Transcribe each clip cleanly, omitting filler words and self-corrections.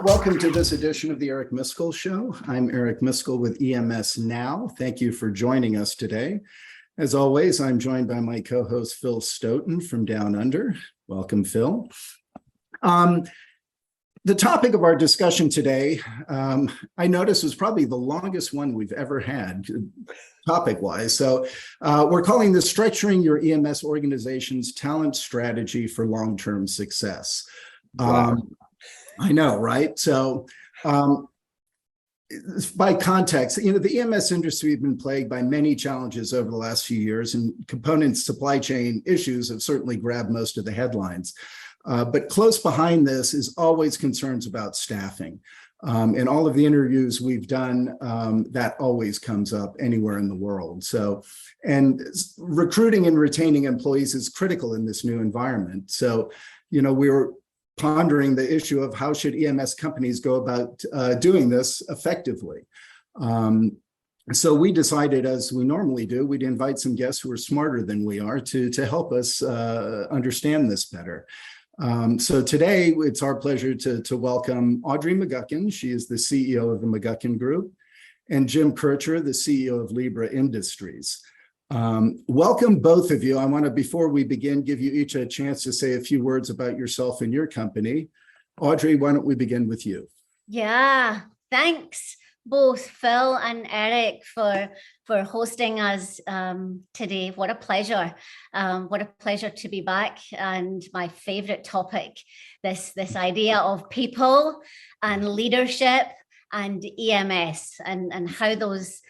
Welcome to this edition of the Eric Miscoll Show. I'm Eric Miscoll with EMSNOW. Thank you for joining us today. As always, I'm joined by my co-host Phil Stoten from Down Under. Welcome, Phil. The topic of our discussion today, I noticed, was probably the longest one we've ever had, topic-wise. So we're calling this Structuring Your EMS Organization's Talent Strategy for Long-Term Success. Wow. I know, right? So by context, the EMS industry has been plagued by many challenges over the last few years, and component supply chain issues have certainly grabbed most of the headlines. But close behind this is always concerns about staffing. In all of the interviews we've done, that always comes up anywhere in the world. So, and recruiting and retaining employees is critical in this new environment. So, we're pondering the issue of how should EMS companies go about doing this effectively. So we decided, as we normally do, we'd invite some guests who are smarter than we are to help us understand this better. So today, it's our pleasure to welcome Audrey McGuckin. She is the CEO of the McGuckin Group, and Jim Kircher, the CEO of Libra Industries. Welcome, both of you. I want to, before we begin, give you each a chance to say a few words about yourself and your company. Audrey, why don't we begin with you? Yeah, thanks both Phil and Eric for hosting us today. What a pleasure. What a pleasure to be back. And my favorite topic, this idea of people and leadership and EMS and how those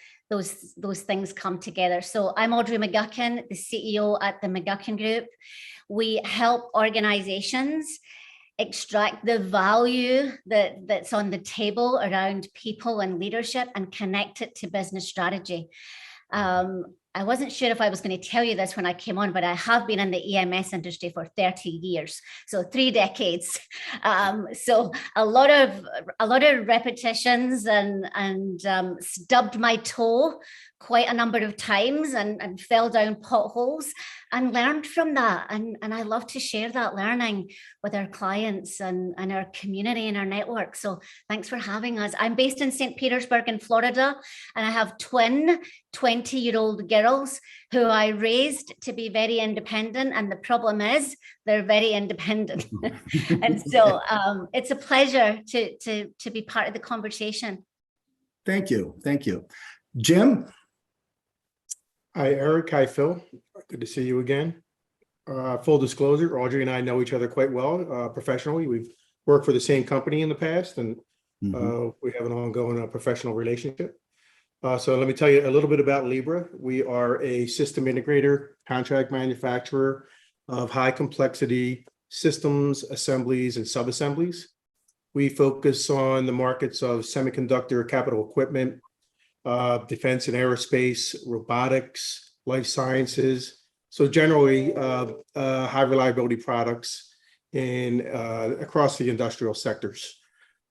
things come together. So I'm Audrey McGuckin, the CEO at the McGuckin Group. We help organizations extract the value that's on the table around people and leadership and connect it to business strategy. I wasn't sure if I was going to tell you this when I came on, but I have been in the EMS industry for 30 years, so 3 decades. So a lot of repetitions and stubbed my toe quite a number of times and fell down potholes and learned from that. And I love to share that learning with our clients and our community and our network. So thanks for having us. I'm based in St. Petersburg in Florida, and I have twin 20-year-old girls who I raised to be very independent. And the problem is they're very independent. And so it's a pleasure to be part of the conversation. Thank you. Thank you. Jim? Hi, Eric. Hi, Phil. Good to see you again. Full disclosure, Audrey and I know each other quite well professionally. We've worked for the same company in the past, and we have an ongoing professional relationship. So let me tell you a little bit about Libra. We are a system integrator, contract manufacturer of high complexity systems, assemblies, and sub-assemblies. We focus on the markets of semiconductor capital equipment, defense and aerospace, robotics, life sciences. So generally, high reliability products across the industrial sectors.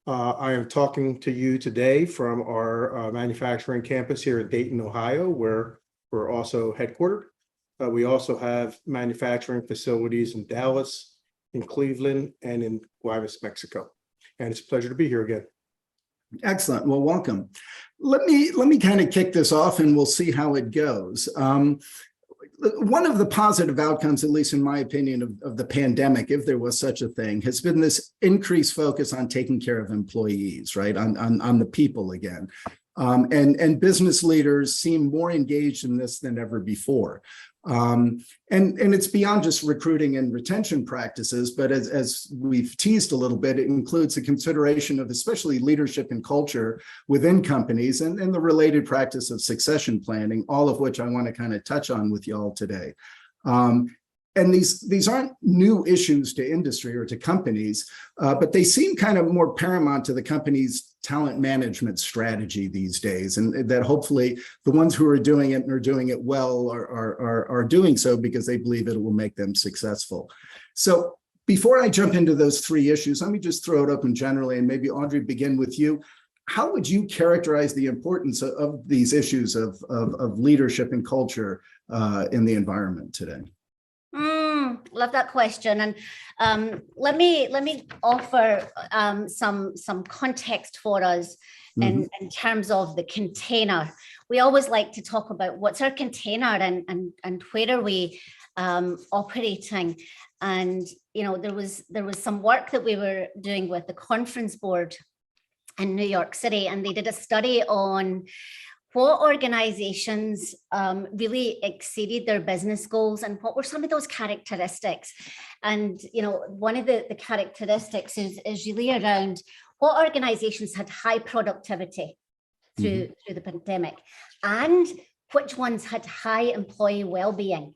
I am talking to you today from our manufacturing campus here in Dayton, Ohio, where we're also headquartered. We also have manufacturing facilities in Dallas, in Cleveland, and in Guaymas, Mexico. And it's a pleasure to be here again. Excellent. Well, welcome. Let me kind of kick this off, and we'll see how it goes. One of the positive outcomes, at least in my opinion, of the pandemic, if there was such a thing, has been this increased focus on taking care of employees, right? On the people again. And business leaders seem more engaged in this than ever before. And it's beyond just recruiting and retention practices, but as we've teased a little bit, it includes the consideration of especially leadership and culture within companies and the related practice of succession planning, all of which I want to kind of touch on with y'all today. And these aren't new issues to industry or to companies, but they seem kind of more paramount to the company's talent management strategy these days, and that hopefully the ones who are doing it and are doing it well are doing so because they believe it will make them successful. So before I jump into those 3 issues, let me just throw it open generally, and maybe Audrey, begin with you. How would you characterize the importance of these issues of leadership and culture in the environment today? Love that question. And let me offer some context for us in terms of the container. We always like to talk about what's our container and where are we operating. And there was some work that we were doing with the conference board in New York City, and they did a study on what organizations really exceeded their business goals and what were some of those characteristics. And one of the characteristics is really around what organizations had high productivity through the pandemic and which ones had high employee well-being.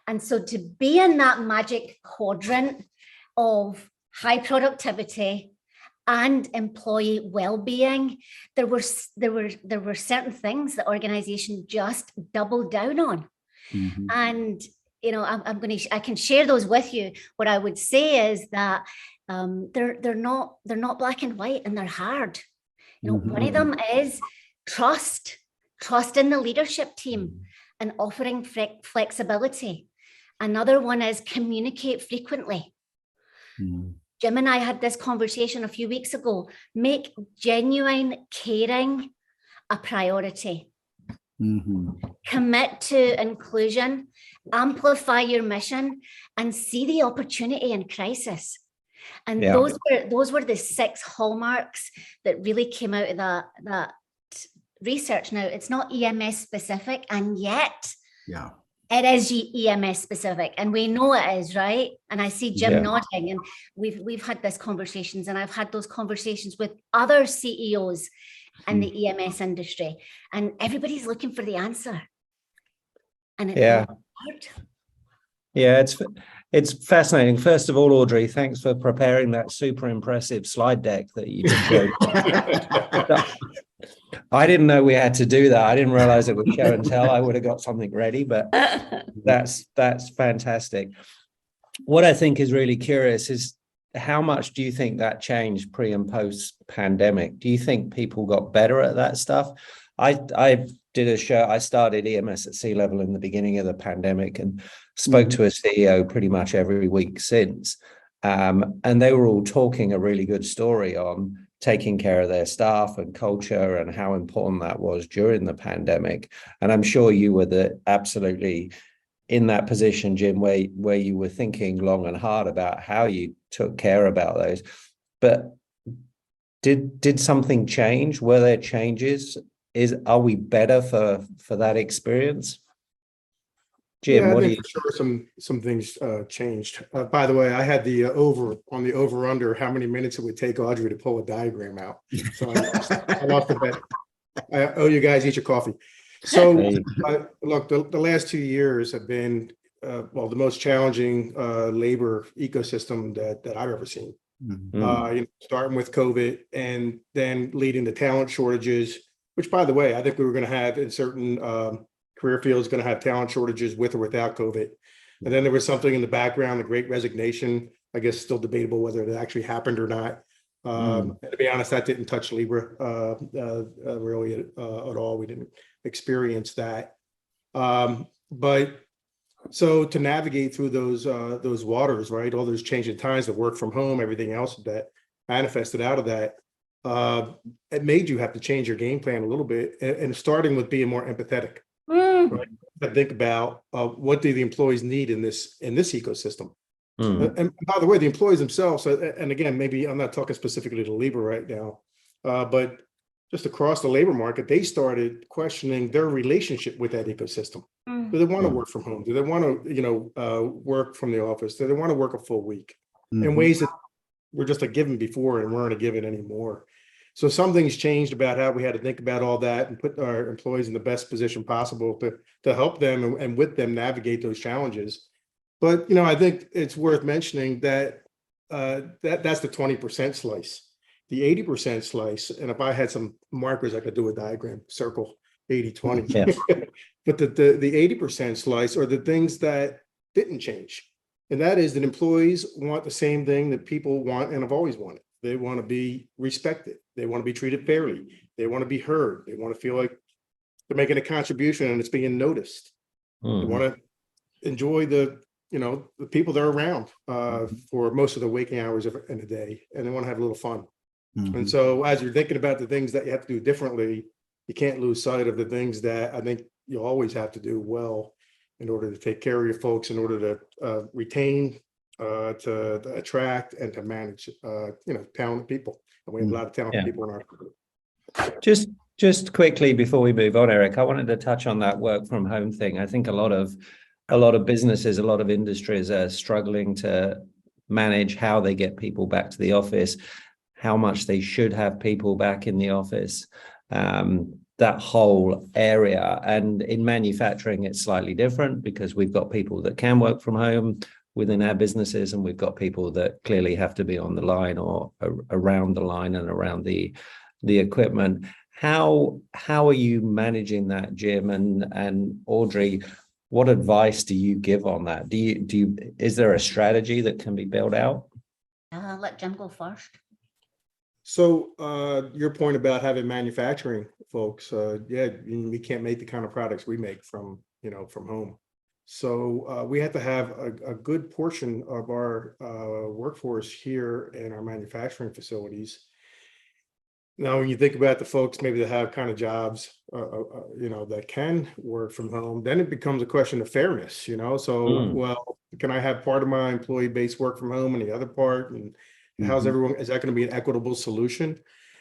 And so to be in that magic quadrant of high productivity and employee well-being, there were certain things that organizations just doubled down on. And I can share those with you. What I would say is that they're not black and white, and they're hard. One of them is trust in the leadership team and offering flexibility. Another one is communicate frequently. Jim and I had this conversation a few weeks ago. Make genuine caring a priority. Commit to inclusion, amplify your mission, and see the opportunity in crisis. And those were the 6 hallmarks that really came out of that research. Now, it's not EMS specific, and yet it is EMS specific, and we know it is, right? And I see Jim nodding, and we've had these conversations, and I've had those conversations with other CEOs in the EMS industry, and everybody's looking for the answer. And it's hard. Yeah, it's fascinating. First of all, Audrey, thanks for preparing that super impressive slide deck that you just showed. I didn't know we had to do that. I didn't realize it was show and tell. I would have got something ready, but that's fantastic. What I think is really curious is how much do you think that changed pre and post pandemic? Do you think people got better at that stuff? I did a show. I started EMS at sea level in the beginning of the pandemic and spoke to a CEO pretty much every week since. And they were all talking a really good story on taking care of their staff and culture and how important that was during the pandemic. And I'm sure you were absolutely in that position, Jim, where you were thinking long and hard about how you took care about those. But did something change? Were there changes? Are we better for that experience? Jim, yeah, what I do think you? for sure some things changed. By the way, I had the over under how many minutes it would take Audrey to pull a diagram out. So I lost the bet. I owe you guys each a coffee. So look, the last 2 years have been the most challenging labor ecosystem that I've ever seen. Starting with COVID and then leading to talent shortages, which, by the way, I think we were going to have in certain career fields going to have talent shortages with or without COVID. And then there was something in the background, the Great Resignation. I guess still debatable whether it actually happened or not. And to be honest, that didn't touch Libra really at all. We didn't experience that. But so to navigate through those waters, right? All those changing times, the work from home, everything else that manifested out of that, it made you have to change your game plan a little bit, and starting with being more empathetic. Right? But think about what do the employees need in this ecosystem. And by the way, the employees themselves, and again, maybe I'm not talking specifically to Libra right now, but just across the labor market, they started questioning their relationship with that ecosystem. Do they want to work from home? Do they want to, work from the office? Do they want to work a full week in ways that were just a given before and weren't a given anymore? So some things changed about how we had to think about all that and put our employees in the best position possible to help them and with them navigate those challenges. But, I think it's worth mentioning that that's the 20% slice. The 80% slice, and if I had some markers, I could do a diagram, circle 80-20. Yeah. But the 80% slice are the things that didn't change. And that is that employees want the same thing that people want and have always wanted. They want to be respected. They want to be treated fairly. They want to be heard. They want to feel like they're making a contribution and it's being noticed. They want to enjoy the the people that are around for most of the waking hours in the day, and they want to have a little fun. And so as you're thinking about the things that you have to do differently, you can't lose sight of the things that I think you always have to do well in order to take care of your folks, in order to retain, to attract, and to manage, talented people. And we have a lot of talented people in our group. Just quickly before we move on, Eric, I wanted to touch on that work from home thing. I think a lot of businesses, a lot of industries are struggling to manage how they get people back to the office, how much they should have people back in the office, that whole area. And in manufacturing, it's slightly different because we've got people that can work from home within our businesses, and we've got people that clearly have to be on the line or around the line and around the equipment. How are you managing that, Jim and Audrey? What advice do you give on that? Is there a strategy that can be built out? Let Jim go first. So your point about having manufacturing folks, we can't make the kind of products we make from home. So we have to have a good portion of our workforce here in our manufacturing facilities. Now, when you think about the folks maybe that have kind of jobs, that can work from home, then it becomes a question of fairness, well, can I have part of my employee base work from home and the other part? And how's everyone, is that going to be an equitable solution?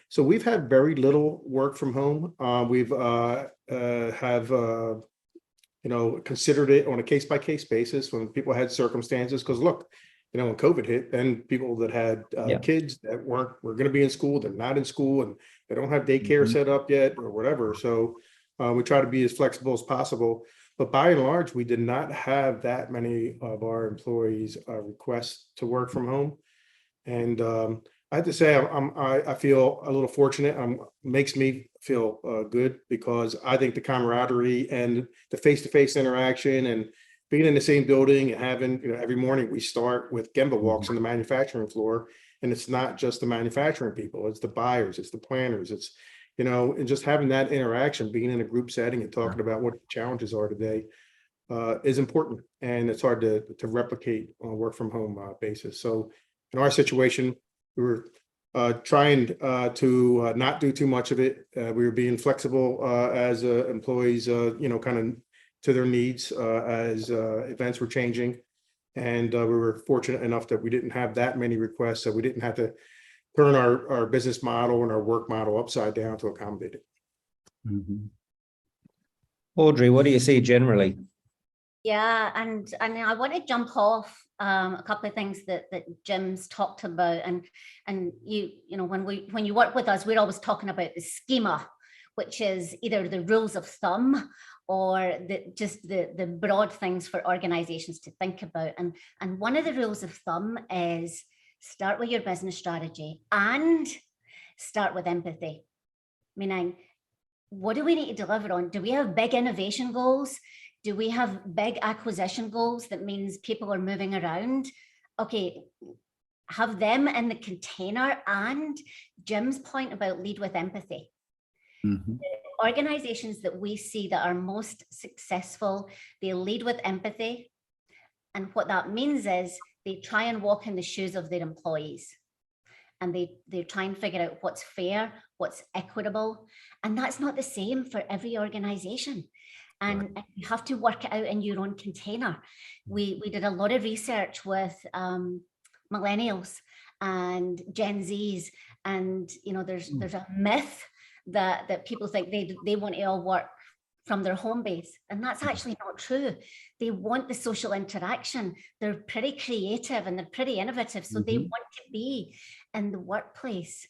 So we've had very little work from home. We've considered it on a case-by-case basis when people had circumstances, because look, when COVID hit, then people that had kids that were going to be in school, they're not in school, and they don't have daycare set up yet or whatever. So we try to be as flexible as possible. But by and large, we did not have that many of our employees request to work from home. And I have to say, I feel a little fortunate. Makes me feel good, because I think the camaraderie and the face-to-face interaction and being in the same building and having, every morning we start with Gemba walks on the manufacturing floor, and it's not just the manufacturing people, it's the buyers, it's the planners, it's, and just having that interaction, being in a group setting and talking about what the challenges are today is important. And it's hard to replicate on a work from home basis. So in our situation, we were trying to not do too much of it. We were being flexible as employees, kind of to their needs as events were changing. And we were fortunate enough that we didn't have that many requests, so we didn't have to turn our business model and our work model upside down to accommodate it. Audrey, what do you see generally? Yeah, and I want to jump off a couple of things that Jim's talked about, and when you work with us, we're always talking about the schema, which is either the rules of thumb or the broad things for organizations to think about. And one of the rules of thumb is start with your business strategy and start with empathy. Meaning, what do we need to deliver on? Do we have big innovation goals? Do we have big acquisition goals that means people are moving around? Okay, have them in the container. And Jim's point about lead with empathy. The organizations that we see that are most successful, they lead with empathy. And what that means is they try and walk in the shoes of their employees. And they try and figure out what's fair, what's equitable. And that's not the same for every organization. And you have to work it out in your own container. We did a lot of research with millennials and Gen Zs, and there's a myth that people think they want to all work from their home base, and that's actually not true. They want the social interaction. They're pretty creative and they're pretty innovative, so they want to be in the workplace.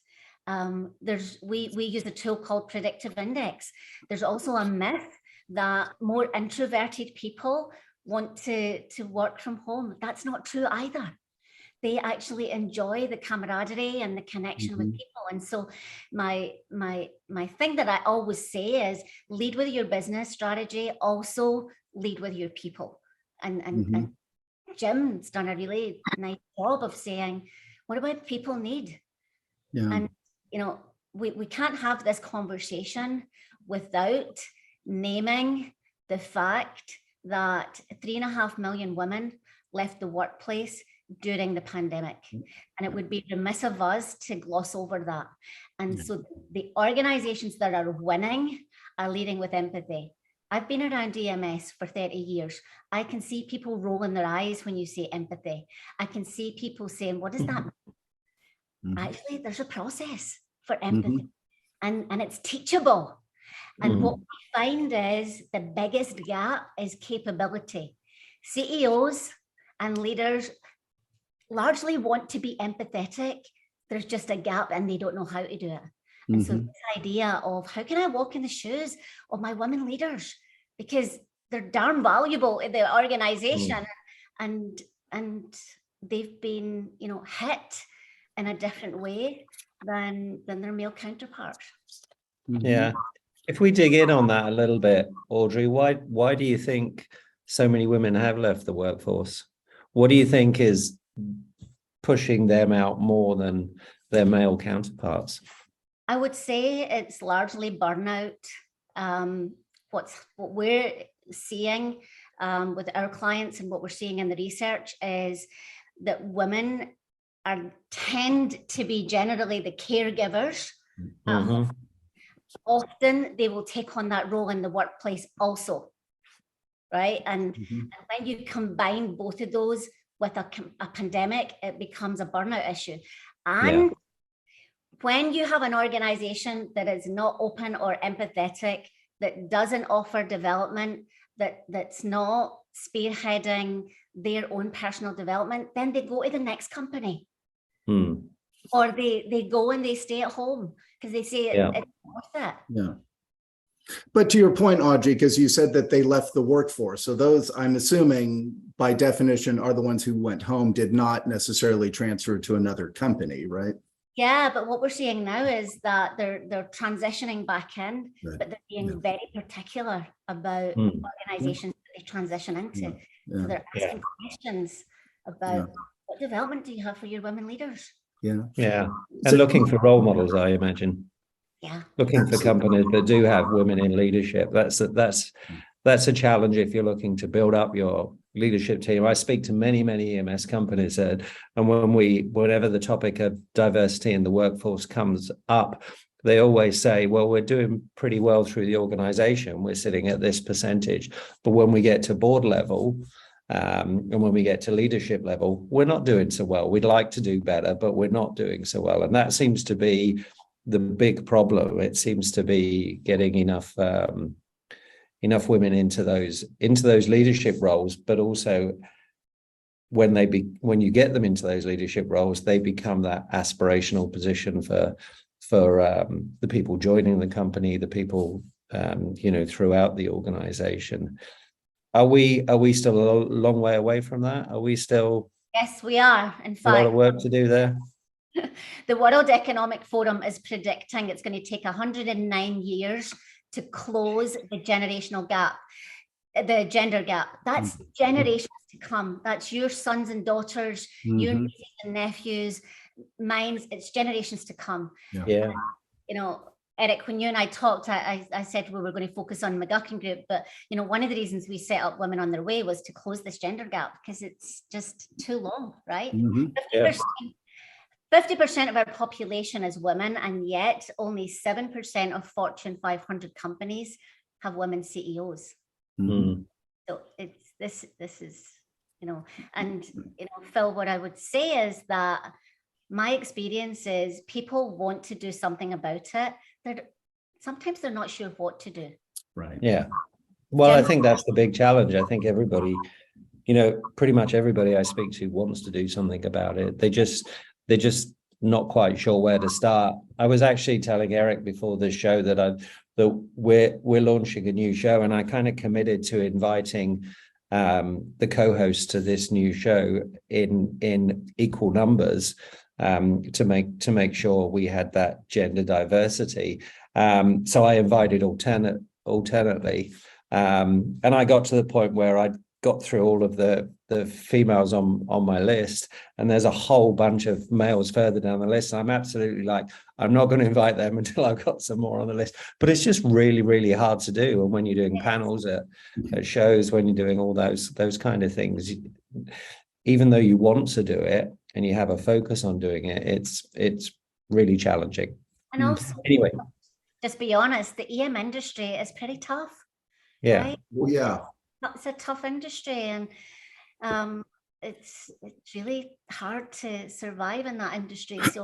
We use a tool called predictive index. There's also a myth that more introverted people want to work from home. That's not true either. They actually enjoy the camaraderie and the connection with people. And so my thing that I always say is lead with your business strategy, also lead with your people. And Jim's done a really nice job of saying, what about people need? Yeah. And we can't have this conversation without naming the fact that 3.5 million women left the workplace during the pandemic. And it would be remiss of us to gloss over that. And so the organizations that are winning are leading with empathy. I've been around EMS for 30 years. I can see people rolling their eyes when you say empathy. I can see people saying, what does that mean? Actually, there's a process for empathy, and it's teachable. And what we find is the biggest gap is capability. CEOs and leaders largely want to be empathetic. There's just a gap and they don't know how to do it. And so this idea of how can I walk in the shoes of my women leaders, because they're darn valuable in the organization, and they've been, you know, hit in a different way than their male counterparts. Yeah. If we dig in on that a little bit, Audrey, why do you think so many women have left the workforce? What do you think is pushing them out more than their male counterparts? I would say it's largely burnout. What we're seeing with our clients and what we're seeing in the research is that women tend to be generally the caregivers. Often they will take on that role in the workplace also, right? And when you combine both of those with a pandemic, it becomes a burnout issue. And when you have an organization that is not open or empathetic, that doesn't offer development, that's not spearheading their own personal development, then they go to the next company. Or they go and they stay at home because they say it's worth it. Yeah. But to your point, Audrey, because you said that they left the workforce. So those, I'm assuming, by definition, are the ones who went home, did not necessarily transfer to another company, right? Yeah, but what we're seeing now is that they're transitioning back in, but they're being very particular about organizations that they transition into. So they're asking questions about what development do you have for your women leaders? And looking for role models, I imagine. Looking for companies that do have women in leadership. That's a challenge if you're looking to build up your leadership team. I speak to many EMS companies, and whenever the topic of diversity in the workforce comes up, they always say, well, we're doing pretty well through the organization. We're sitting at this percentage, but when we get to board level, and when we get to leadership level, we're not doing so well. We'd like to do better, but we're not doing so well. And that seems to be the big problem. It seems to be getting enough women into those leadership roles, but also when you get them into those leadership roles, they become that aspirational position for the people joining the company, the people throughout the organization. Are we still a long way away from that? Are we still? Yes, we are. In fact, a lot of work to do there. The World Economic Forum is predicting it's going to take 109 years to close the generational gap, the gender gap. That's generations to come. That's your sons and daughters, your nieces and nephews, mine. It's generations to come. Eric, when you and I talked, I said we were going to focus on McGuckin Group, but one of the reasons we set up Women on Their Way was to close this gender gap because it's just too long, right? 50% of our population is women, and yet only 7% of Fortune 500 companies have women CEOs. So this is, and Phil, what I would say is that my experience is people want to do something about it. Sometimes they're not sure what to do. Right. Yeah. Well, I think that's the big challenge. I think everybody, pretty much everybody I speak to wants to do something about it. They're just not quite sure where to start. I was actually telling Eric before this show that we're launching a new show, and I kind of committed to inviting the co-hosts to this new show in equal numbers to make sure we had that gender diversity. So I invited alternately, and I got to the point where I got through all of the females on my list, and there's a whole bunch of males further down the list. I'm absolutely I'm not going to invite them until I've got some more on the list. But it's just really, really hard to do. And when you're doing panels at shows, when you're doing all those kind of things, even though you want to do it and you have a focus on doing it, it's really challenging. And also, Anyway, just be honest, the EM industry is pretty tough. yeah. Right? Well, yeah. It's a tough industry, and it's really hard to survive in that industry. So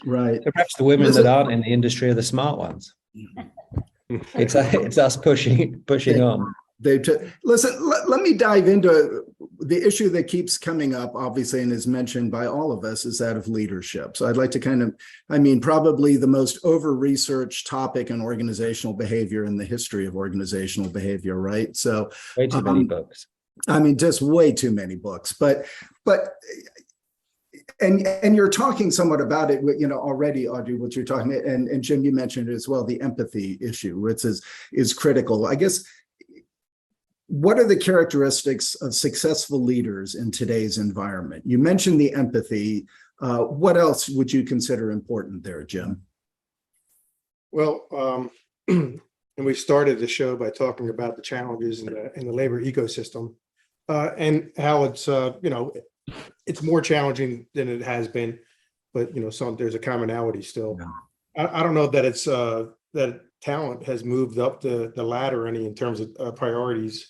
Right. So perhaps the women that aren't in the industry are the smart ones. It's us pushing on. Listen, let me dive into the issue that keeps coming up, obviously, and is mentioned by all of us, is that of leadership. So I'd like to probably the most over-researched topic in organizational behavior in the history of organizational behavior, right? So Way too many books. Just way too many books, and you're talking somewhat about it, already, Audrey, what you're talking, and Jim, you mentioned it as well, the empathy issue, which is critical. I guess, what are the characteristics of successful leaders in today's environment? You mentioned the empathy. What else would you consider important there, Jim? Well, and we started the show by talking about the challenges in the labor ecosystem, and how it's more challenging than it has been, but there's a commonality still. Yeah. I don't know that it's that talent has moved up the ladder any in terms of priorities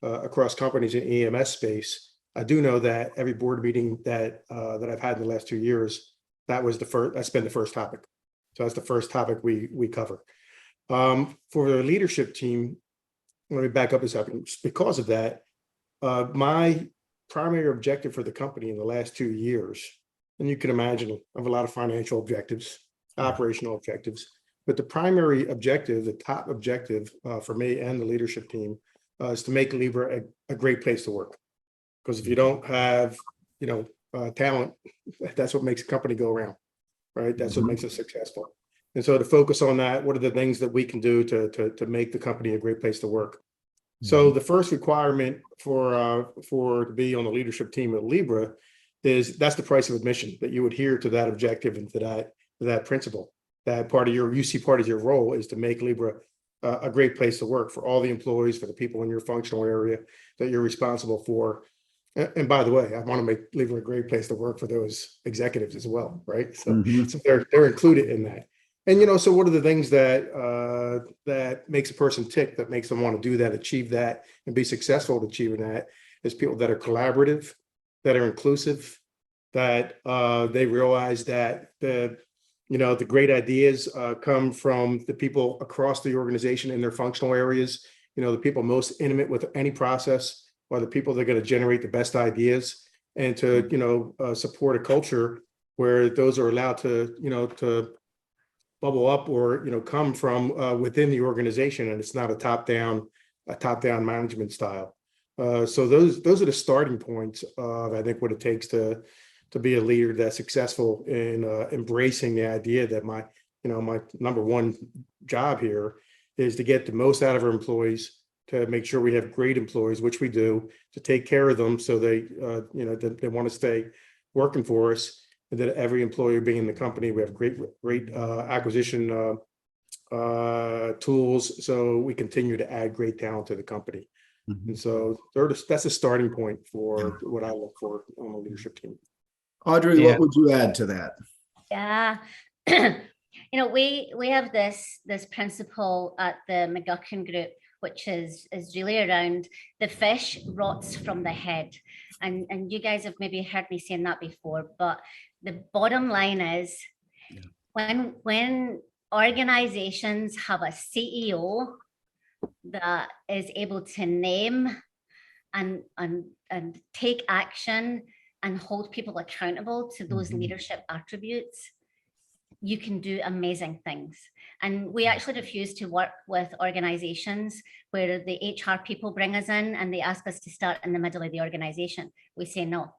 across companies in EMS space. I do know that every board meeting that I've had in the last 2 years, that's been the first topic. So that's the first topic we cover. For the leadership team, let me back up a second. Because of that, my primary objective for the company in the last 2 years, and you can imagine I have a lot of financial objectives, operational objectives, but the primary objective, the top objective for me and the leadership team is to make Libra a great place to work. Because if you don't have, talent, that's what makes a company go around, right? That's what makes us successful. And so to focus on that, what are the things that we can do to make the company a great place to work? So the first requirement for to be on the leadership team at Libra is that's the price of admission, that you adhere to that objective and to that principle. That part of you see part of your role is to make Libra a great place to work for all the employees, for the people in your functional area that you're responsible for. And by the way, I want to make Libra a great place to work for those executives as well, right? So, so they're included in that. And so what are the things that makes a person tick, that makes them want to do that, achieve that, and be successful at achieving that? Is people that are collaborative, that are inclusive, that they realize that the great ideas come from the people across the organization in their functional areas. The people most intimate with any process are the people that are going to generate the best ideas, and to support a culture where those are allowed to bubble up or come from within the organization, and it's not a top-down management style. So those are the starting points of, I think, what it takes to be a leader that's successful in embracing the idea that my number one job here is to get the most out of our employees, to make sure we have great employees, which we do, to take care of them so they they want to stay working for us, and that every employee being in the company, we have great acquisition tools, so we continue to add great talent to the company. And so that's a starting point for what I look for on the leadership team. Audrey, what would you add to that? Yeah, we have this principle at the McGuckin Group, which is really around the fish rots from the head. And you guys have maybe heard me saying that before, but the bottom line is when organizations have a CEO that is able to name and take action and hold people accountable to those leadership attributes, you can do amazing things. And we actually refuse to work with organizations where the HR people bring us in and they ask us to start in the middle of the organization. We say no.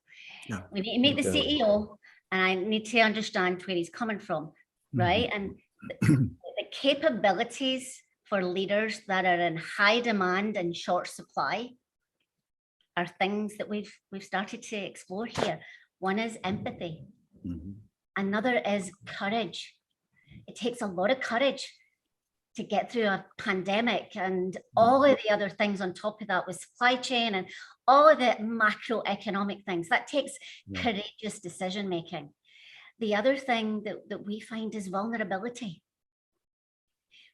We need to meet the CEO, and I need to understand where he's coming from, right? And the capabilities for leaders that are in high demand and short supply are things that we've started to explore here. One is empathy. Another is courage. It takes a lot of courage to get through a pandemic and all of the other things on top of that with supply chain and all of the macroeconomic things. That takes courageous decision making. The other thing that we find is vulnerability.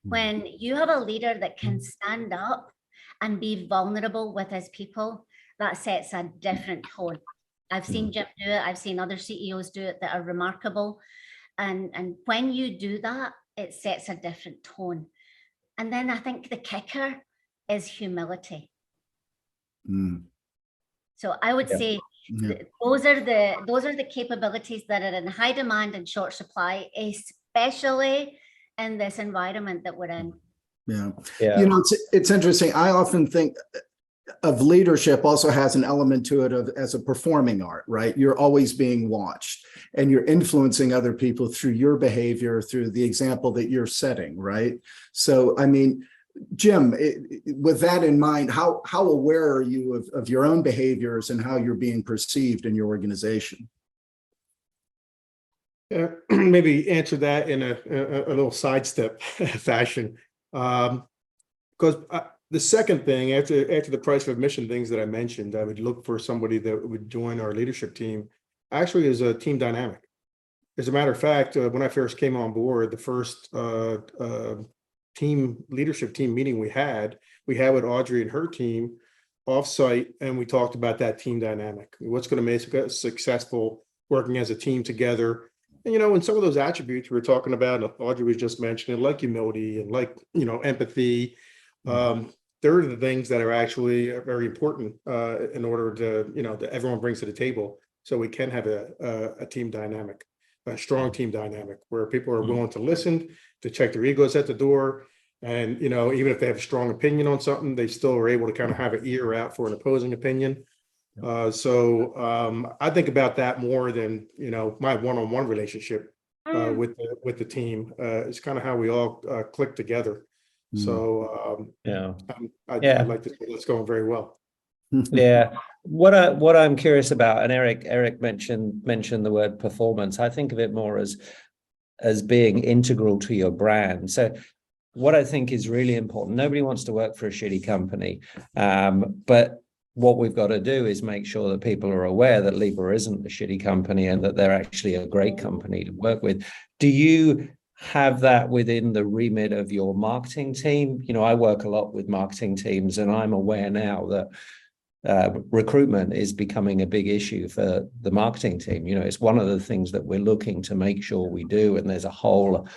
When you have a leader that can stand up and be vulnerable with his people, that sets a different tone. I've seen Jim do it. I've seen other CEOs do it that are remarkable. And when you do that, it sets a different tone. And then I think the kicker is humility. So I would say those are the capabilities that are in high demand and short supply, especially in this environment that we're in. Yeah. You know, it's interesting. I often think of leadership also has an element to it of as a performing art, right? You're always being watched and you're influencing other people through your behavior, through the example that you're setting, right? So, I mean, Jim, with that in mind, how aware are you of your own behaviors and how you're being perceived in your organization? Maybe answer that in a little sidestep fashion. Because the second thing, after the price of admission things that I mentioned, I would look for somebody that would join our leadership team, actually is a team dynamic. As a matter of fact, when I first came on board, the first leadership team meeting we had with Audrey and her team offsite, and we talked about that team dynamic. What's going to make us successful working as a team together? And, you know, and some of those attributes we were talking about, Audrey was just mentioning, like humility and like, you know, empathy. They're the things that are actually very important in order to, you know, that everyone brings to the table. So we can have a team dynamic, a strong team dynamic where people are willing to listen, to check their egos at the door. And, you know, even if they have a strong opinion on something, they still are able to kind of have an ear out for an opposing opinion. So I think about that more than, you know, my one-on-one relationship with the team. It's kind of how we all click together. So I'd like to say that's going very well. Yeah. What I'm curious about, and Eric mentioned the word performance. I think of it more as being integral to your brand. So what I think is really important, nobody wants to work for a shitty company, but what we've got to do is make sure that people are aware that Libra isn't a shitty company and that they're actually a great company to work with. Do you have that within the remit of your marketing team? You know, I work a lot with marketing teams, and I'm aware now that recruitment is becoming a big issue for the marketing team. You know, it's one of the things that we're looking to make sure we do, and there's a whole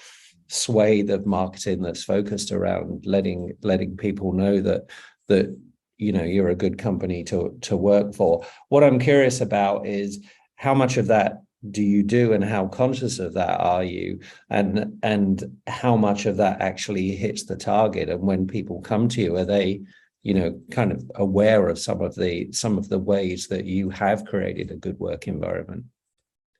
swathe of marketing that's focused around letting people know that you know, you're a good company to work for. What I'm curious about is how much of that do you do, and how conscious of that are you, and how much of that actually hits the target? And when people come to you, are they, you know, kind of aware of some of the ways that you have created a good work environment?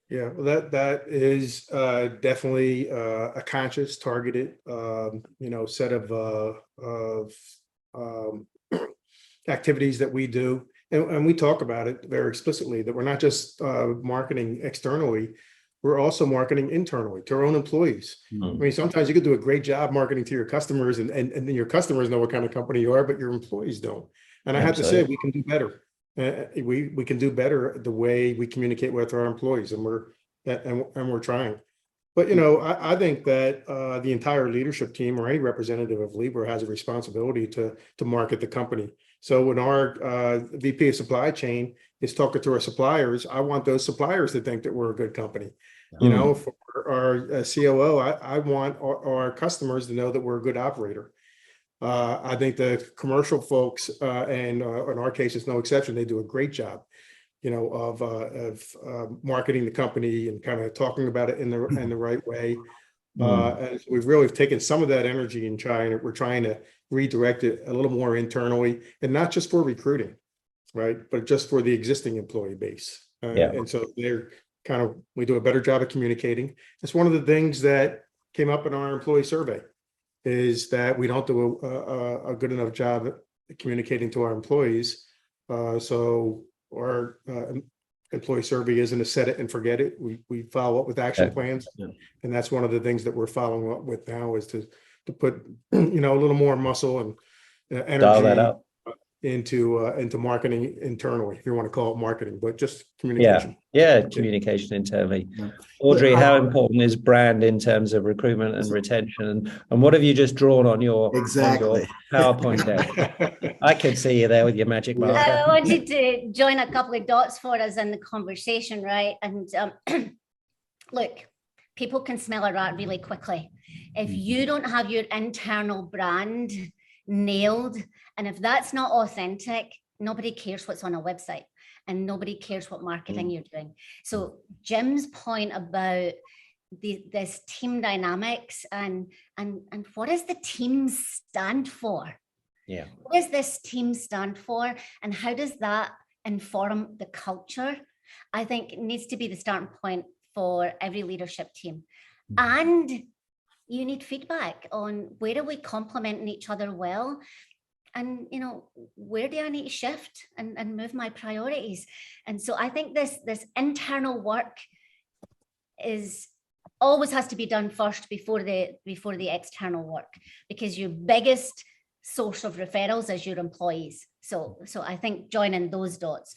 Yeah, well, that is definitely a conscious, targeted, you know, set of activities that we do. And we talk about it very explicitly, that we're not just marketing externally, we're also marketing internally to our own employees. I mean, sometimes you could do a great job marketing to your customers, and then your customers know what kind of company you are, but your employees don't. And I have to say, we can do better. We can do better the way we communicate with our employees, and we're trying. But, you know, I think that the entire leadership team, or any representative of Libra, has a responsibility to market the company. So when our VP of supply chain is talking to our suppliers, I want those suppliers to think that we're a good company. You know, for our COO, I want our customers to know that we're a good operator. I think the commercial folks, and in our case, it's no exception, they do a great job, you know, of marketing the company and kind of talking about it in the right way. And we've really taken some of that energy and we're trying to redirect it a little more internally, and not just for recruiting, right, but just for the existing employee base. And so we do a better job of communicating. It's one of the things that came up in our employee survey, is that we don't do a good enough job at communicating to our employees. So our employee survey isn't a set it and forget it. We follow up with action plans. And that's one of the things that we're following up with now, is to to put, a little more muscle and Dial that energy up. into marketing internally, if you want to call it marketing, but just Yeah, communication. communication internally. Yeah. Audrey, how important is brand in terms of recruitment and retention? And what have you just drawn on your Exactly. PowerPoint deck? I could see you there with your magic Yeah. marker. I wanted to join a couple of dots for us in the conversation, right? And look, people can smell a rat really quickly. If you don't have your internal brand nailed, and if that's not authentic, nobody cares what's on a website and nobody cares what marketing you're doing. So Jim's point about this team dynamics and what does the team stand for? Yeah. What does this team stand for? And how does that inform the culture? I think it needs to be the starting point for every leadership team. And you need feedback on where are we complementing each other well? And, where do I need to shift and move my priorities? And so I think this internal work always has to be done first before the external work, because your biggest source of referrals is your employees. So I think joining those dots.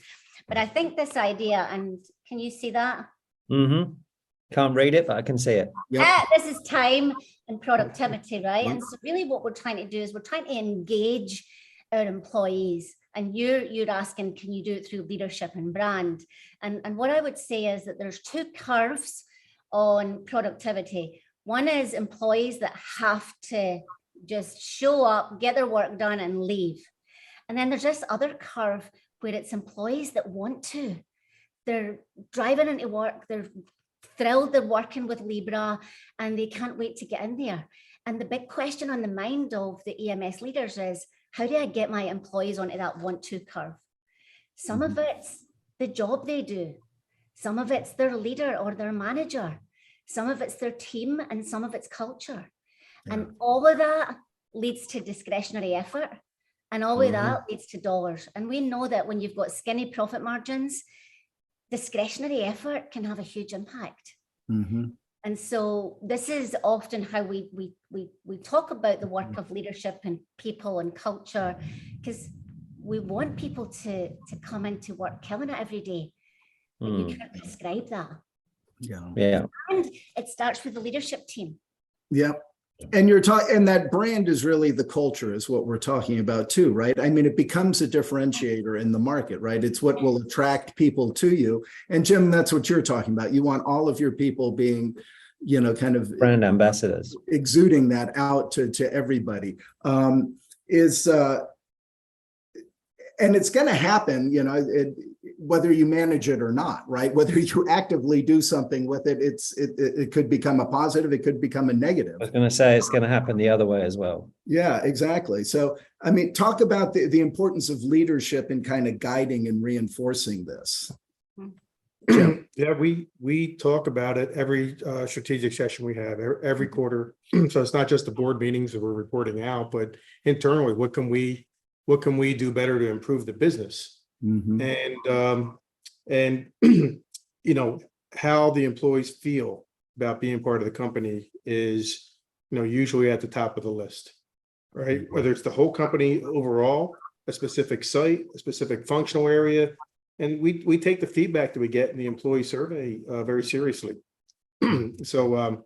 But I think this idea, and can you see that? Mm-hmm. Can't read it, but I can see it. Yep. This is time and productivity, right? And so really what we're trying to do is we're trying to engage our employees. And you're asking, can you do it through leadership and brand? And what I would say is that there's two curves on productivity. One is employees that have to just show up, get their work done and leave. And then there's this other curve where it's employees that want to. They're driving into work, they're thrilled they're working with Libra and they can't wait to get in there. And the big question on the mind of the EMS leaders is, how do I get my employees onto that want-to curve? Some of it's the job they do. Some of it's their leader or their manager. Some of it's their team and some of it's culture. Yeah. And all of that leads to discretionary effort. And all of that leads to dollars. And we know that when you've got skinny profit margins, discretionary effort can have a huge impact. And so this is often how we talk about the work of leadership and people and culture, because we want people to come into work killing it every day. But you can't prescribe that. Yeah. And it starts with the leadership team. Yeah. And you're talking, and that brand is really the culture is what we're talking about too, right? I mean, it becomes a differentiator in the market, right? It's what will attract people to you. And Jim, that's what you're talking about. You want all of your people being, kind of brand ambassadors, exuding that out to everybody. And it's going to happen, whether you manage it or not, right? Whether you actively do something with it, it could become a positive, it could become a negative. I was going to say it's going to happen the other way as well. Yeah, exactly. So, I mean, talk about the importance of leadership in kind of guiding and reinforcing this. Jim? Yeah, we talk about it every strategic session we have every quarter. So it's not just the board meetings that we're reporting out, but internally, what can we do better to improve the business? And how the employees feel about being part of the company is, usually at the top of the list, right? Whether it's the whole company overall, a specific site, a specific functional area. And we take the feedback that we get in the employee survey very seriously. So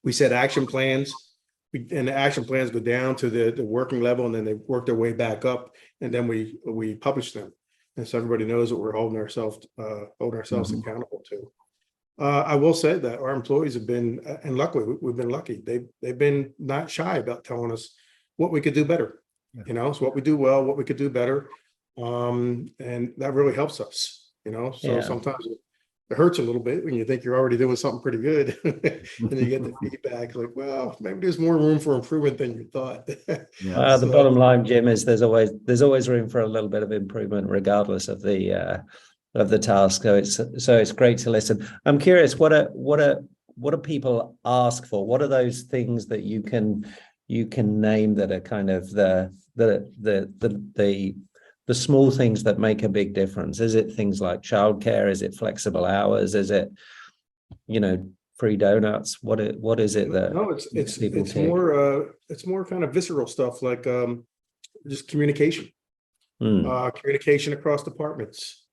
we set action plans, and the action plans go down to the working level, and then they work their way back up, and then we publish them. And so everybody knows what we're holding ourselves accountable to. I will say that our employees have been, and luckily we've been lucky. They've been not shy about telling us what we could do better. So what we do well, what we could do better. And that really helps us, so sometimes it hurts a little bit when you think you're already doing something pretty good and you get the feedback like, well, maybe there's more room for improvement than you thought. The bottom line, Jim, is there's always room for a little bit of improvement regardless of the task. So it's great to listen. I'm curious, what do people ask for? What are those things that you can name that are kind of the small things that make a big difference? Is it things like childcare? Is it flexible hours? Is it, free donuts? What is it that No, makes people it's tick? more kind of visceral stuff like just communication. Mm, Communication across departments.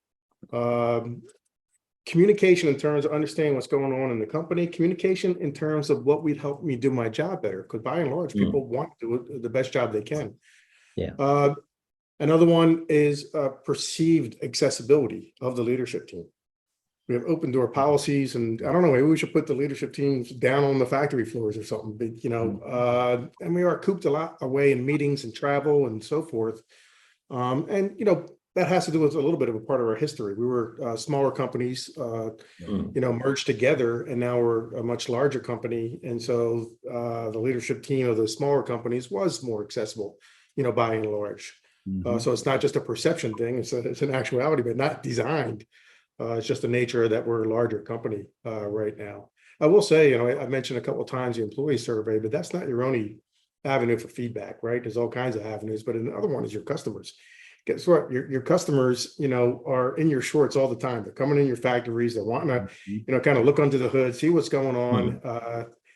Communication in terms of understanding what's going on in the company, communication in terms of what would help me do my job better, because by and large, people want to do the best job they can. yeah. Another one is perceived accessibility of the leadership team. We have open door policies, and I don't know, maybe we should put the leadership teams down on the factory floors or something, but, you know, and we are cooped a lot away in meetings and travel and so forth. And, you know, that has to do with a little bit of a part of our history. We were smaller companies, you know, merged together, and now we're a much larger company. And so the leadership team of the smaller companies was more accessible, you know, by and large. So it's not just a perception thing, it's an actuality, but not designed. It's just the nature that we're a larger company right now. I will say, you know, I mentioned a couple of times the employee survey, but that's not your only avenue for feedback, right? There's all kinds of avenues, but another one is your customers. Guess what? Your customers, you know, are in your shorts all the time. They're coming in your factories. They're wanting to, you know, kind of look under the hood, see what's going on.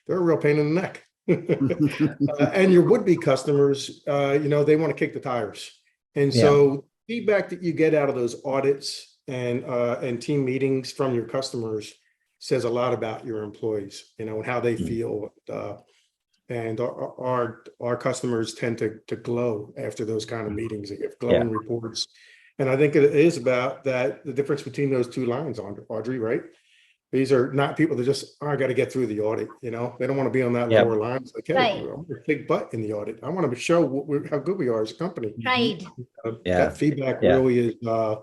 They're a real pain in the neck. And your would-be customers, you know, they want to kick the tires. And so feedback that you get out of those audits and team meetings from your customers says a lot about your employees, you know, and how they feel. And our customers tend to glow after those kind of meetings. They give glowing reports. And I think it is about that, the difference between those two lines, Audrey, right? These are not people that just, I got to get through the audit, you know, they don't want to be on that lower line. It's like, hey, I'm a big butt in the audit. I want to show how good we are as a company. Pride. That feedback really is, I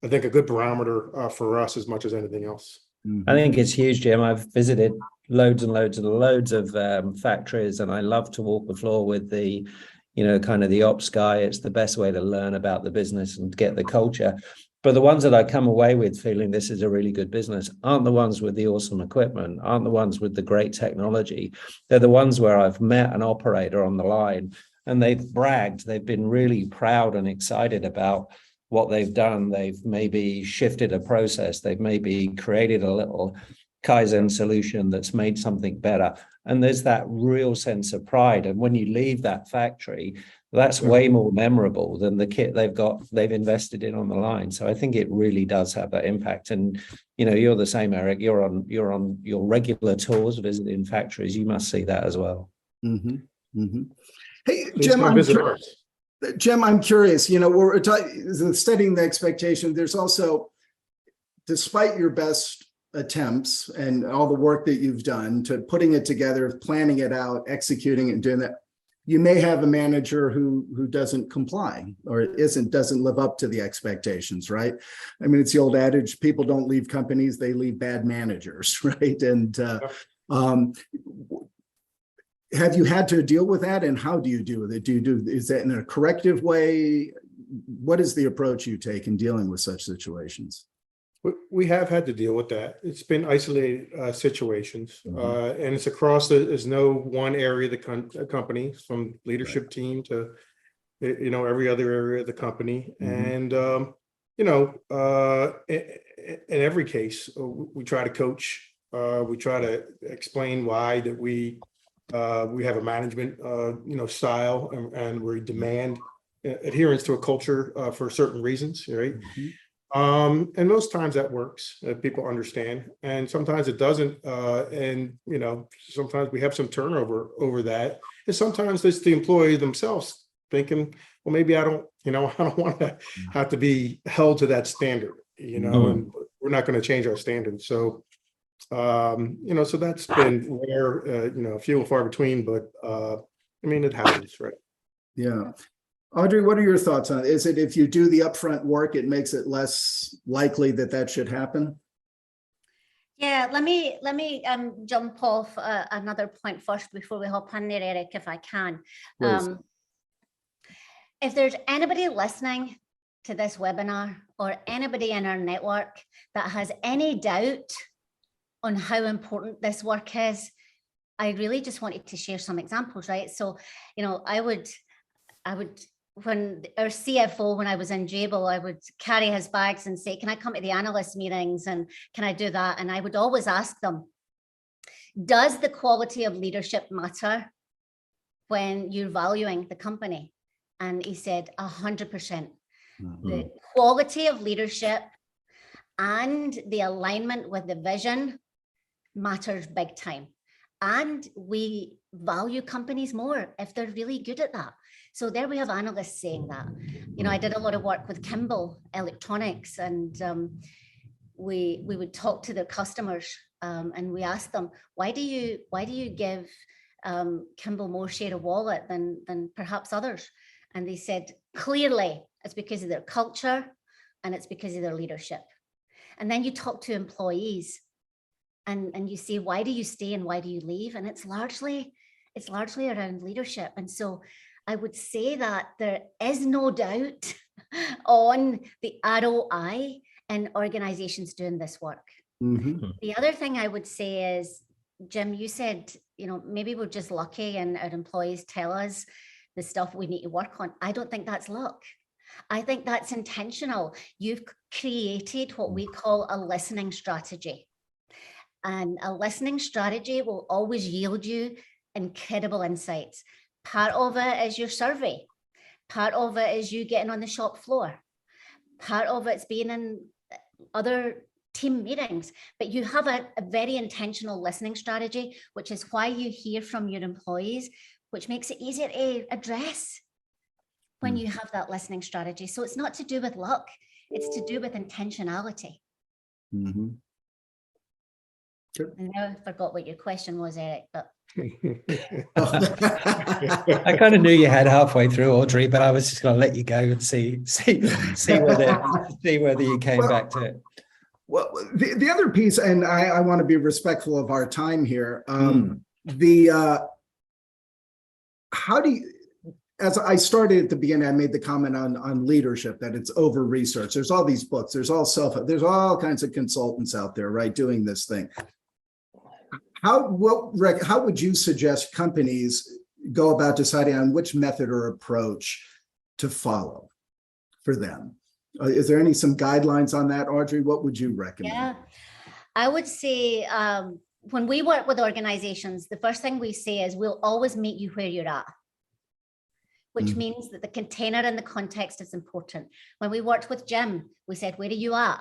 think, a good barometer for us as much as anything else. I think it's huge, Jim. I've visited loads and loads of factories, and I love to walk the floor with the, you know, kind of the ops guy. It's the best way to learn about the business and get the culture. But the ones that I come away with feeling this is a really good business aren't the ones with the awesome equipment, aren't the ones with the great technology. They're the ones where I've met an operator on the line and they've bragged, they've been really proud and excited about what they've done. They've maybe shifted a process. They've maybe created a little Kaizen solution that's made something better. And there's that real sense of pride. And when you leave that factory, that's way more memorable than the kit they've invested in on the line. So I think it really does have that impact. And, you know, you're the same, Eric. You're on your regular tours visiting factories. You must see that as well. Hey, Jim, I'm curious, you know, we're studying the expectation. There's also, despite your best attempts and all the work that you've done to putting it together, planning it out, executing it, and doing that, you may have a manager who doesn't comply or doesn't live up to the expectations, right? I mean, it's the old adage, people don't leave companies, they leave bad managers, right? And have you had to deal with that, and how do you deal with it? Is that in a corrective way? What is the approach you take in dealing with such situations? We have had to deal with that. It's been isolated situations, and it's across. There's no one area of the company, from leadership team to, you know, every other area of the company. And you know, in every case, we try to coach. We try to explain why that we have a management, you know, style, and we demand adherence to a culture for certain reasons, right? And most times that works, people understand, and sometimes it doesn't. And, you know, sometimes we have some turnover over that. And sometimes it's the employee themselves thinking, well, maybe I don't want to have to be held to that standard, you know, and we're not going to change our standards. So, you know, so that's been rare, you know, few and far between, but I mean, it happens, right? Yeah. Audrey, what are your thoughts on it? Is it, if you do the upfront work, it makes it less likely that should happen? Yeah, let me jump off another point first before we hop in there, Eric, if I can. If there's anybody listening to this webinar or anybody in our network that has any doubt on how important this work is, I really just wanted to share some examples, right? So, you know, I would, when our CFO, when I was in Jabil, I would carry his bags and say, can I come to the analyst meetings and can I do that? And I would always ask them, does the quality of leadership matter when you're valuing the company? And he said 100%. The quality of leadership and the alignment with the vision matters big time. And we value companies more if they're really good at that. So there we have analysts saying that. You know, I did a lot of work with Kimball Electronics, and we would talk to their customers, and we asked them, why do you give Kimball more share of wallet than perhaps others? And they said, clearly, it's because of their culture and it's because of their leadership. And then you talk to employees and you say, why do you stay and why do you leave? And it's largely around leadership. And so I would say that there is no doubt on the ROI in organizations doing this work. The other thing I would say is, Jim, you said, you know, maybe we're just lucky and our employees tell us the stuff we need to work on. I don't think that's luck. I think that's intentional. You've created what we call a listening strategy. And a listening strategy will always yield you incredible insights. Part of it is your survey. Part of it is you getting on the shop floor. Part of it's being in other team meetings, but you have a very intentional listening strategy, which is why you hear from your employees, which makes it easier to address when you have that listening strategy. So it's not to do with luck, it's to do with intentionality. Sure. And now I forgot what your question was, Eric, but I kind of knew you had halfway through, Audrey, but I was just going to let you go and see whether you came back to it. Well, the other piece, and I want to be respectful of our time here. How do you, as I started at the beginning, I made the comment on leadership, that it's over research. There's all these books, there's all kinds of consultants out there, right, doing this thing. How would you suggest companies go about deciding on which method or approach to follow for them? Is there some guidelines on that, Audrey? What would you recommend? Yeah, I would say when we work with organizations, the first thing we say is we'll always meet you where you're at, which means that the container and the context is important. When we worked with Jim, we said, where are you at?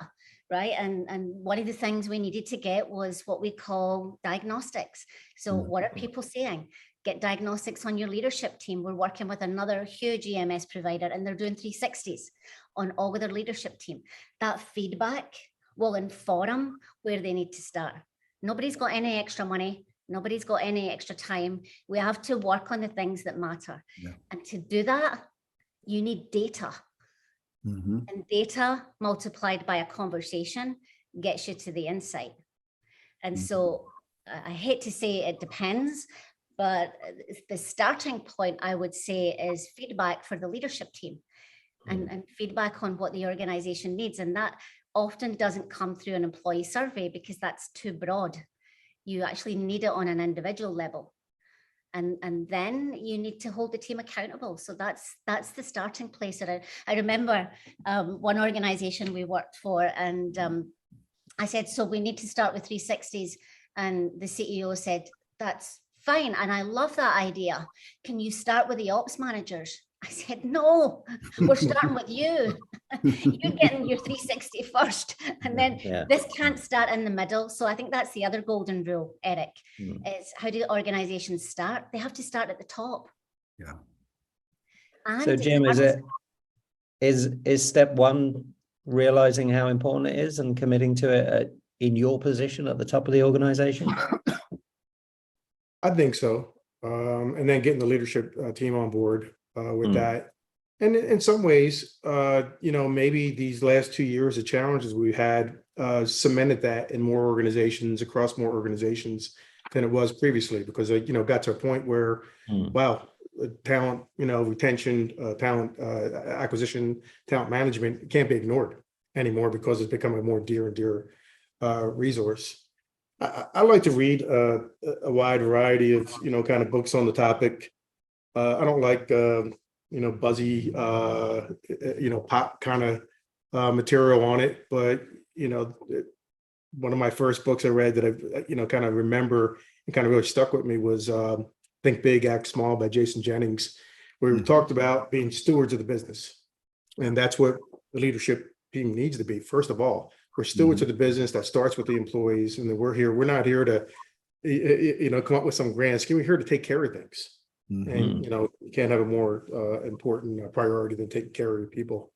Right. And one of the things we needed to get was what we call diagnostics. So what are people saying? Get diagnostics on your leadership team. We're working with another huge EMS provider, and they're doing 360s on all of their leadership team. That feedback will inform where they need to start. Nobody's got any extra money. Nobody's got any extra time. We have to work on the things that matter. Yeah. And to do that, you need data. And data multiplied by a conversation gets you to the insight. And so I hate to say it depends, but the starting point, I would say, is feedback for the leadership team and feedback on what the organization needs. And that often doesn't come through an employee survey because that's too broad. You actually need it on an individual level. And then you need to hold the team accountable. So that's the starting place. I remember one organization we worked for, and I said, so we need to start with 360s. And the CEO said, that's fine. And I love that idea. Can you start with the ops managers? I said, no, we're starting with you. You're getting your 360 first. And then this can't start in the middle. So I think that's the other golden rule, Eric, is how do organizations start? They have to start at the top. Yeah. And so Jim, is step one realizing how important it is and committing to it in your position at the top of the organization? I think so. And then getting the leadership team on board with that. And in some ways, maybe these last 2 years of challenges we've had cemented that in more organizations, across more organizations than it was previously, because got to a point where, wow, talent, retention, talent acquisition, talent management can't be ignored anymore because it's become a more dear and dear resource. I like to read a wide variety of, kind of books on the topic. I don't like, buzzy, pop kind of material on it, but, one of my first books I read that I, kind of remember and kind of really stuck with me was Think Big, Act Small by Jason Jennings, where we talked about being stewards of the business. And that's what the leadership team needs to be. First of all, we're stewards of the business. That starts with the employees. And then we're not here to, come up with some grand scheme. We're here to take care of things. And, you can't have a more important priority than taking care of your people.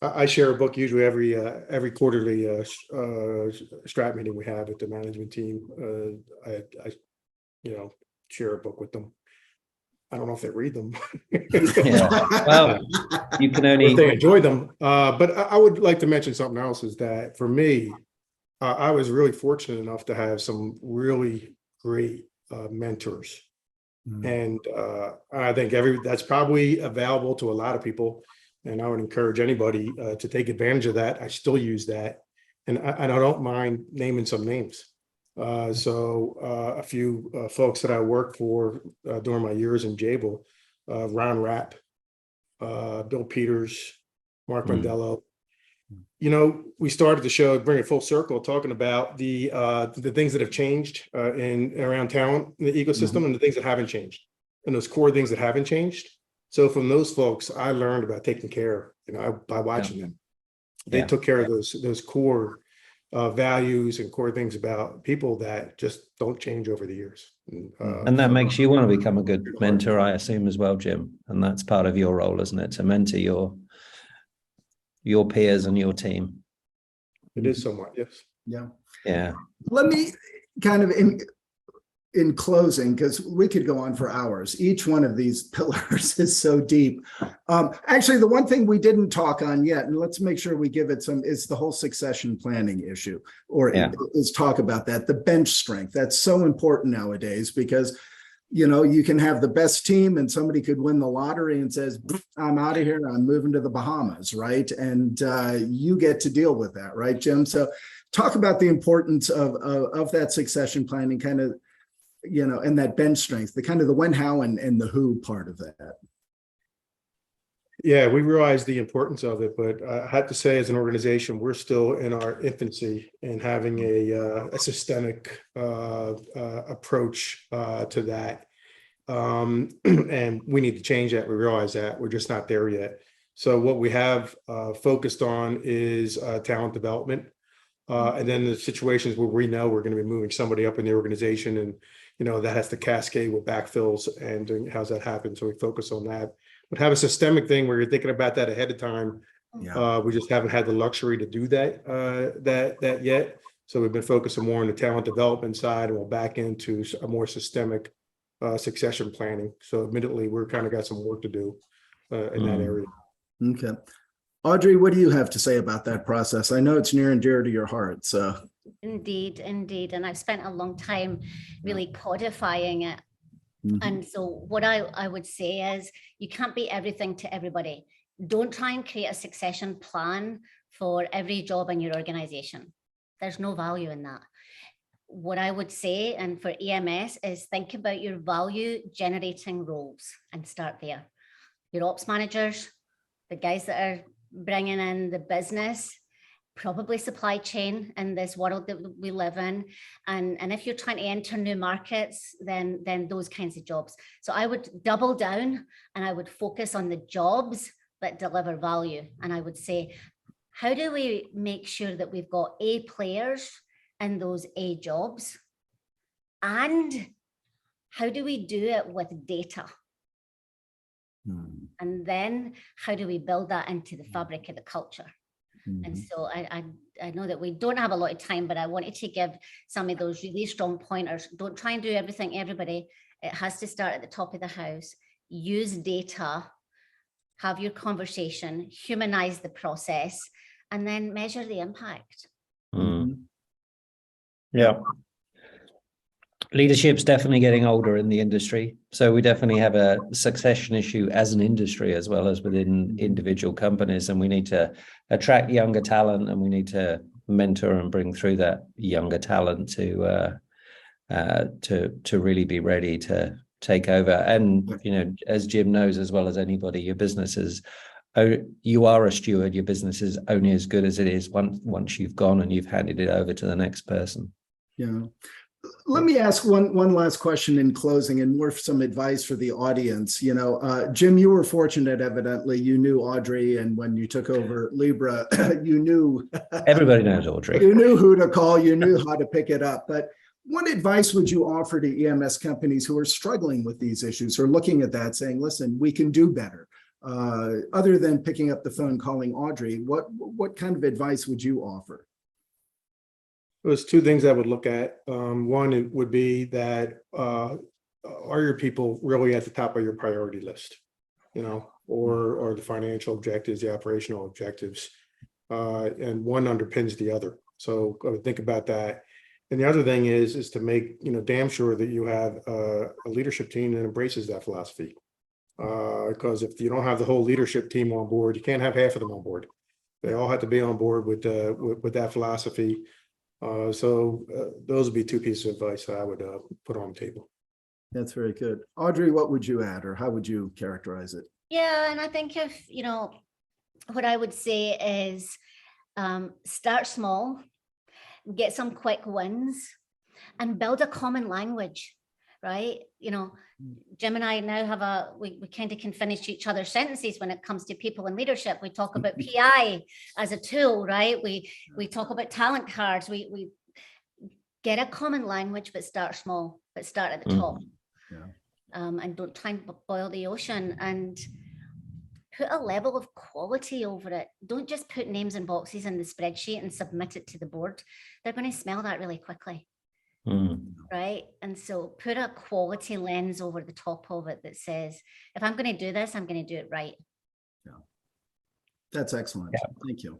I share a book usually every quarterly strat meeting we have at the management team. I share a book with them. I don't know if they read them. Well, you can only if they enjoy them. But I would like to mention something else is that for me, I was really fortunate enough to have some really great mentors. And I think that's probably available to a lot of people. And I would encourage anybody to take advantage of that. I still use that. And I don't mind naming some names. So a few folks that I worked for during my years in Jabil, Ron Rapp, Bill Peters, Mark Mandello. We started the show, bring it full circle, talking about the things that have changed around talent in the ecosystem and the things that haven't changed, and those core things that haven't changed. So from those folks, I learned about taking care, by watching them. They took care of those core values and core things about people that just don't change over the years. And that makes you want to become a good mentor, I assume, as well, Jim. And that's part of your role, isn't it? To mentor your peers and your team. It is somewhat, yes. Yeah. Let me kind of in closing, because we could go on for hours. Each one of these pillars is so deep. Actually, the one thing we didn't talk on yet, and let's make sure we give it some, is the whole succession planning issue, or is talk about that, the bench strength. That's so important nowadays because, you can have the best team and somebody could win the lottery and says, I'm out of here, I'm moving to the Bahamas, right? And you get to deal with that, right, Jim? So talk about the importance of that succession planning, kind of, and that bench strength, the kind of the when, how, and the who part of that. Yeah, we realize the importance of it, but I have to say, as an organization, we're still in our infancy in having a systemic approach to that. And we need to change that. We realize that we're just not there yet. So what we have focused on is talent development. And then the situations where we know we're going to be moving somebody up in the organization, and that has to cascade with backfills and doing how's that happen. So we focus on that, but have a systemic thing where you're thinking about that ahead of time. We just haven't had the luxury to do that yet. So we've been focusing more on the talent development side, and we'll back into a more systemic succession planning. So admittedly, we're kind of got some work to do in that area. Okay. Audrey, what do you have to say about that process? I know it's near and dear to your heart. So Indeed. And I've spent a long time really codifying it. And so what I would say is you can't be everything to everybody. Don't try and create a succession plan for every job in your organization. There's no value in that. What I would say, and for EMS, is think about your value generating roles and start there. Your ops managers, the guys that are bringing in the business, probably supply chain in this world that we live in. And if you're trying to enter new markets, then those kinds of jobs. So I would double down and I would focus on the jobs that deliver value. And I would say, how do we make sure that we've got A players in those A jobs? And how do we do it with data? And then how do we build that into the fabric of the culture? And so I know that we don't have a lot of time, but I wanted to give some of those really strong pointers. Don't try and do everything, everybody. It has to start at the top of the house. Use data, have your conversation, humanize the process, and then measure the impact. Yeah. Leadership's definitely getting older in the industry. So we definitely have a succession issue as an industry, as well as within individual companies. And we need to attract younger talent, and we need to mentor and bring through that younger talent to really be ready to take over. And, as Jim knows as well as anybody, your business is you are a steward. Your business is only as good as it is once you've gone and you've handed it over to the next person. Yeah. Let me ask one last question in closing, and more some advice for the audience. Jim, you were fortunate, evidently. You knew Audrey, and when you took over Libra, you knew Everybody knows Audrey. You knew who to call, you knew how to pick it up. But what advice would you offer to EMS companies who are struggling with these issues or looking at that saying, listen, we can do better? Other than picking up the phone, calling Audrey, what kind of advice would you offer? There's two things I would look at. One, it would be that are your people really at the top of your priority list, or the financial objectives, the operational objectives, and one underpins the other. So I would think about that. And the other thing is to make damn sure that you have a leadership team that embraces that philosophy. Because if you don't have the whole leadership team on board, you can't have half of them on board. They all have to be on board with that philosophy. So those would be two pieces of advice that I would put on the table. That's very good. Audrey, what would you add, or how would you characterize it? Yeah, and I think what I would say is start small, get some quick wins, and build a common language, right? Jim and I now have we kind of can finish each other's sentences when it comes to people and leadership. We talk about PI as a tool, right? We talk about talent cards. We get a common language, but start small, but start at the top. Yeah. And don't try and boil the ocean, and put a level of quality over it. Don't just put names and boxes in the spreadsheet and submit it to the board. They're going to smell that really quickly. Right. And so put a quality lens over the top of it that says, if I'm going to do this, I'm going to do it right. Yeah. That's excellent. Yeah. Thank you.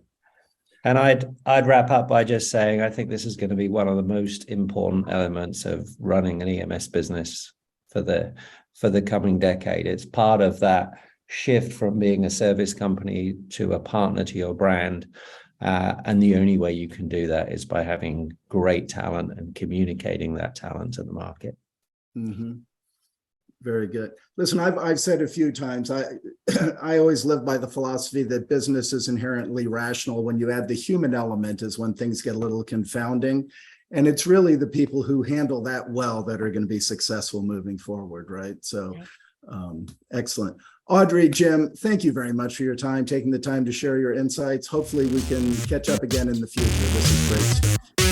And I'd wrap up by just saying, I think this is going to be one of the most important elements of running an EMS business for the coming decade. It's part of that shift from being a service company to a partner to your brand. And the only way you can do that is by having great talent and communicating that talent to the market. Mm-hmm. Very good. Listen, I've said a few times, I always live by the philosophy that business is inherently rational. When you add the human element is when things get a little confounding. And it's really the people who handle that well that are going to be successful moving forward, right? So excellent. Audrey, Jim, thank you very much for your time, taking the time to share your insights. Hopefully we can catch up again in the future. This is great stuff.